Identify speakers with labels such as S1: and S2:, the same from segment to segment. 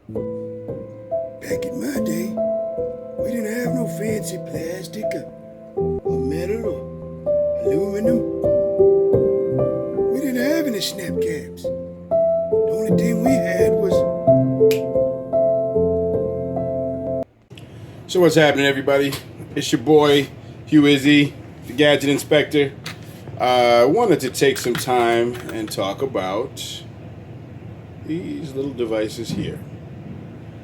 S1: Back in my day, we didn't have no fancy plastic or metal or aluminum. We didn't have any snap caps. The only thing we had was...
S2: So what's happening, everybody? It's your boy, Hugh Izzy, the Gadget Inspector. I wanted to take some time and talk about these little devices here.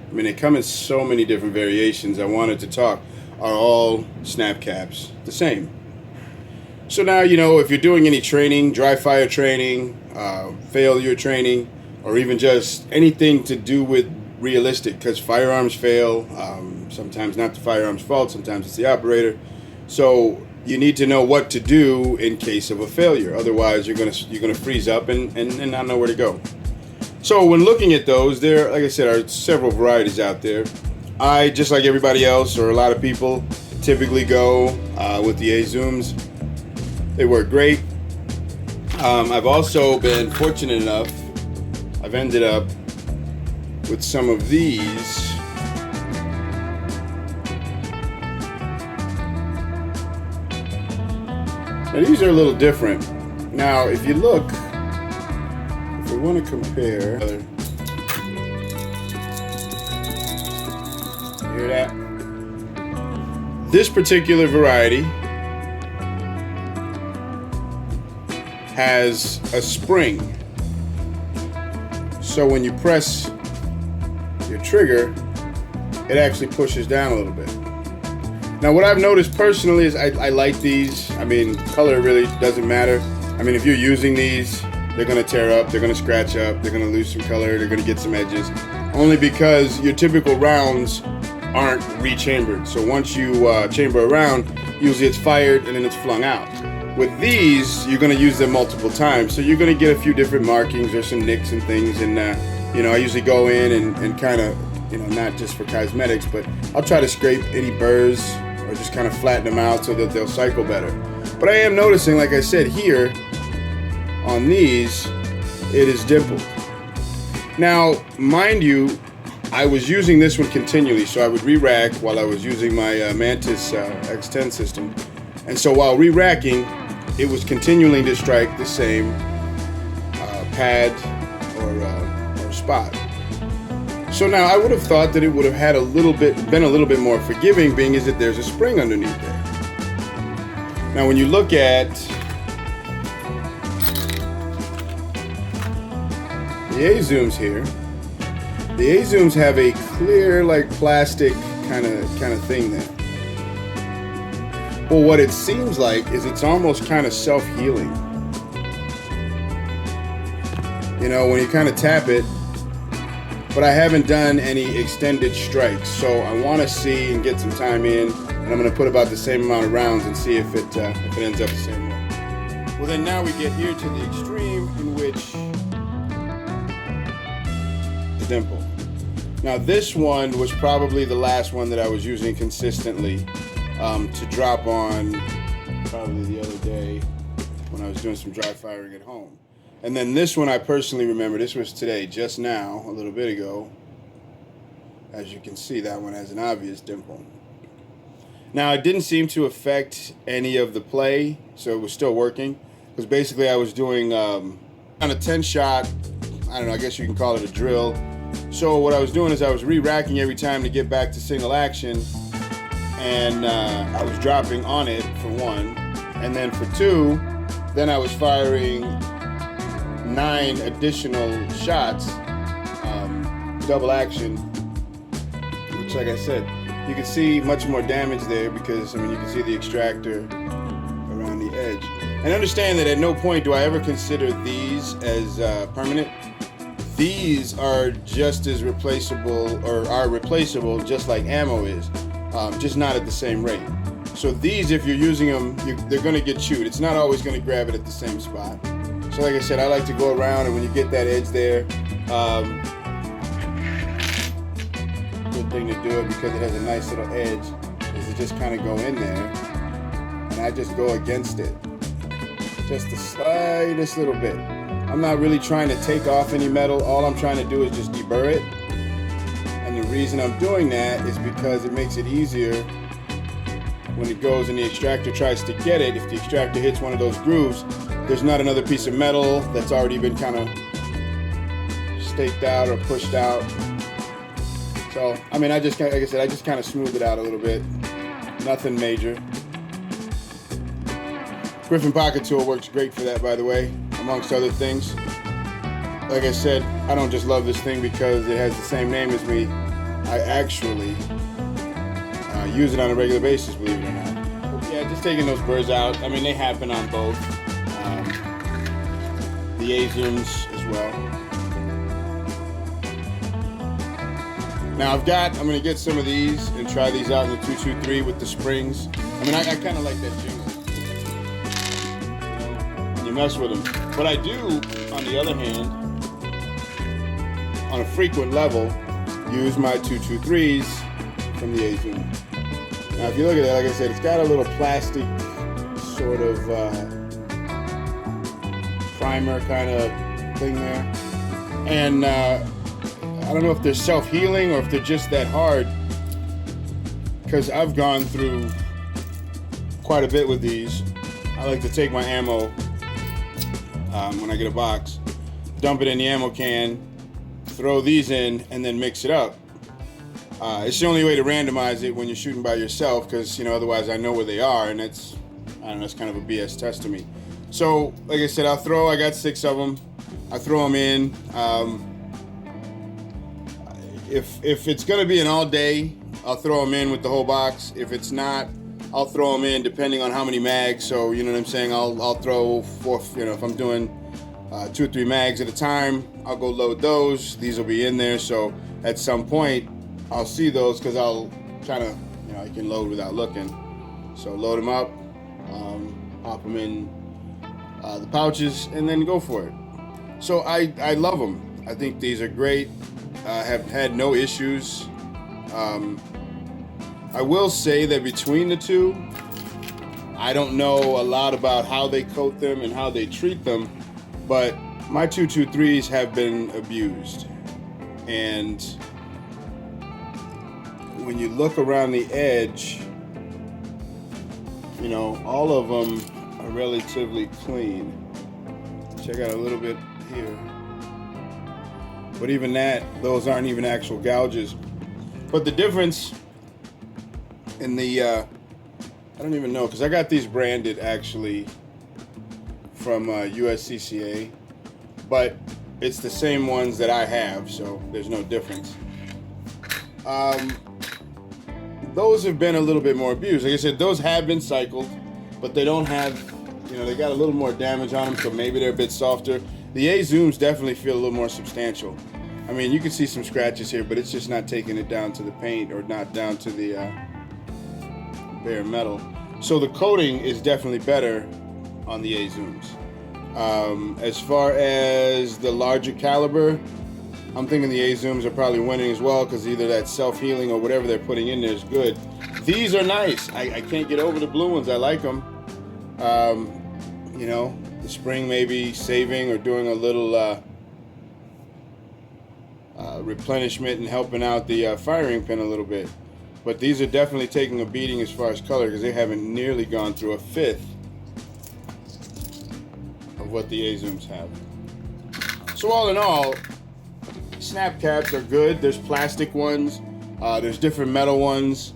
S2: I mean, they come in so many different variations. I wanted to talk. Are all snap caps the same? So now, if you're doing any training, dry fire training, failure training, or even just anything to do with realistic, because firearms fail. Sometimes not the firearm's fault, sometimes it's the operator. So you need to know what to do in case of a failure. Otherwise, you're gonna freeze up and not know where to go. So when looking at those, there, like I said, are several varieties out there. I, just like everybody else, or a lot of people, typically go with the azooms. They work great. I've also been fortunate enough, I've ended up with some of these. Now these are a little different. Now if you look, if we want to compare, hear that? This particular variety has a spring. So when you press your trigger, it actually pushes down a little bit. Now what I've noticed personally is I like these. I mean, color really doesn't matter. I mean, if you're using these, they're gonna tear up, they're gonna scratch up, they're gonna lose some color, they're gonna get some edges. Only because your typical rounds aren't rechambered. So once you chamber a round, usually it's fired and then it's flung out. With these, you're gonna use them multiple times. So you're gonna get a few different markings or some nicks and things. And I usually go in and kind of, not just for cosmetics, but I'll try to scrape any burrs or just kind of flatten them out so that they'll cycle better. But I am noticing, like I said, here on these, it is dimpled. Now, mind you, I was using this one continually, so I would re-rack while I was using my Mantis X10 system. And so while re-racking, it was continuing to strike the same pad or spot. So now I would have thought that it would have had been a little bit more forgiving, being is that there's a spring underneath there. Now when you look at the azooms here, the azooms have a clear, like plastic kind of thing there. Well, what it seems like is it's almost kind of self-healing. When you kind of tap it, but I haven't done any extended strikes, so I want to see and get some time in, and I'm going to put about the same amount of rounds and see if it ends up the same way. Well, then now we get here to the extreme in which the dimple. Now this one was probably the last one that I was using consistently to drop on probably the other day when I was doing some dry firing at home. And then this one I personally remember, this was today, just now, a little bit ago. As you can see, that one has an obvious dimple. Now it didn't seem to affect any of the play, so it was still working. Because basically I was doing on a 10 shot, I don't know, I guess you can call it a drill. So what I was doing is I was re-racking every time to get back to single action. And I was dropping on it for one. And then for two, then I was firing 9 additional shots, double action, which, like I said, you can see much more damage there because, you can see the extractor around the edge. And understand that at no point do I ever consider these as permanent. These are just as replaceable, or are replaceable just like ammo is, just not at the same rate. So these, if you're using them, they're going to get chewed. It's not always going to grab it at the same spot. So like I said, I like to go around, and when you get that edge there, good thing to do it because it has a nice little edge, is to just kind of go in there, and I just go against it. Just the slightest little bit. I'm not really trying to take off any metal. All I'm trying to do is just deburr it. reason I'm doing that is because it makes it easier when it goes and the extractor tries to get it. If the extractor hits one of those grooves, there's not another piece of metal that's already been kind of staked out or pushed out. So, I mean, like I said, I just kind of smoothed it out a little bit. Nothing major. Griffin Pocket Tool works great for that, by the way, amongst other things. Like I said, I don't just love this thing because it has the same name as me. I actually use it on a regular basis, believe it or not. But yeah, just taking those burrs out. I mean, they happen on both. The azooms as well. Now I'm going to get some of these and try these out in the 223 with the springs. I mean, I kind of like that jingle. You mess with them. But I do, on the other hand, on a frequent level, use my 223s from the azoom. Now if you look at that, like I said, it's got a little plastic sort of primer kind of thing there. And I don't know if they're self-healing or if they're just that hard, because I've gone through quite a bit with these. I like to take my ammo when I get a box, dump it in the ammo can, throw these in, and then mix it up. It's the only way to randomize it when you're shooting by yourself, because otherwise I know where they are, and it's kind of a BS test to me. So like I said, I got 6 of them. I throw them in. If it's gonna be an all day, I'll throw them in with the whole box. If it's not, I'll throw them in depending on how many mags. So you know what I'm saying. I'll throw 4. If I'm doing 2 or 3 mags at a time, I'll go load those. These will be in there. So at some point, I'll see those because I'll kind of I can load without looking. So load them up, pop them in the pouches, and then go for it. So I love them. I think these are great. I have had no issues. I will say that between the two, I don't know a lot about how they coat them and how they treat them, but my 223s have been abused. And when you look around the edge, all of them are relatively clean. Check out a little bit here. But even those aren't even actual gouges. But the difference in the, I don't even know, because I got these branded actually from USCCA, but it's the same ones that I have, so there's no difference. Those have been a little bit more abused. Like I said, those have been cycled, but they don't have, they got a little more damage on them, so maybe they're a bit softer. The azooms definitely feel a little more substantial. I mean, you can see some scratches here, but it's just not taking it down to the paint or not down to the bare metal. So the coating is definitely better on the azooms. As far as the larger caliber, I'm thinking the azooms are probably winning as well, because either that self-healing or whatever they're putting in there is good. These are nice. I can't get over the blue ones. I like them. The spring maybe saving or doing a little replenishment and helping out the firing pin a little bit. But these are definitely taking a beating as far as color, because they haven't nearly gone through a fifth of what the azooms have. So all in all, snap caps are good. There's plastic ones. There's different metal ones.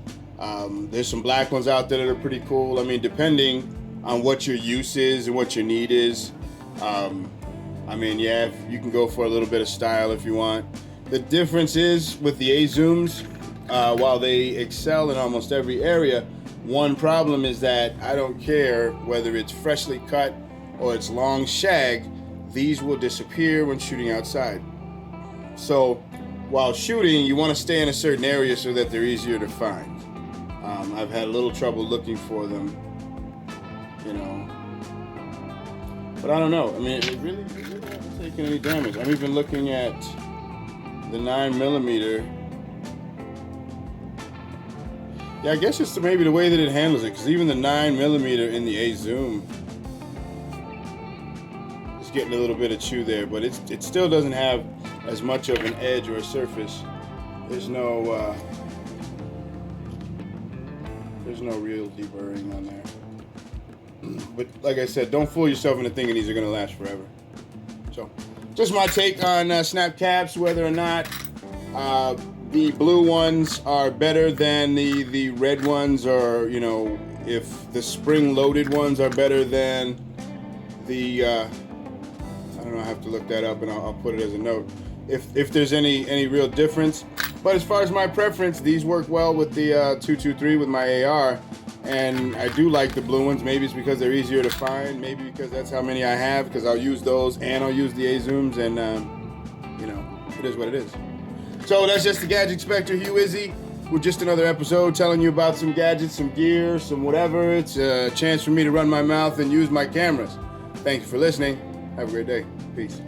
S2: There's some black ones out there that are pretty cool. I mean, depending on what your use is and what your need is. Yeah, you can go for a little bit of style if you want. The difference is with the azooms, while they excel in almost every area, one problem is that I don't care whether it's freshly cut or it's long shag, these will disappear when shooting outside. So while shooting, you want to stay in a certain area so that they're easier to find. I've had a little trouble looking for them, but I don't know. I mean, it really hasn't taken any damage. I'm even looking at the 9mm. Yeah, I guess it's maybe the way that it handles it, because even the 9mm in the azoom is getting a little bit of chew there, but it still doesn't have as much of an edge or a surface there's no real deburring on there. But like I said, don't fool yourself into thinking these are gonna last forever. So, just my take on snap caps, whether or not the blue ones are better than the red ones, or if the spring-loaded ones are better than the I don't know. I have to look that up, and I'll put it as a note if there's any real difference. But as far as my preference, these work well with the 223 with my AR, and I do like the blue ones. Maybe it's because they're easier to find. Maybe because that's how many I have. Because I'll use those and I'll use the azooms, and it is what it is. So that's just the Gadget Spectre, Hugh Izzy, with just another episode telling you about some gadgets, some gear, some whatever. It's a chance for me to run my mouth and use my cameras. Thank you for listening. Have a great day. Peace.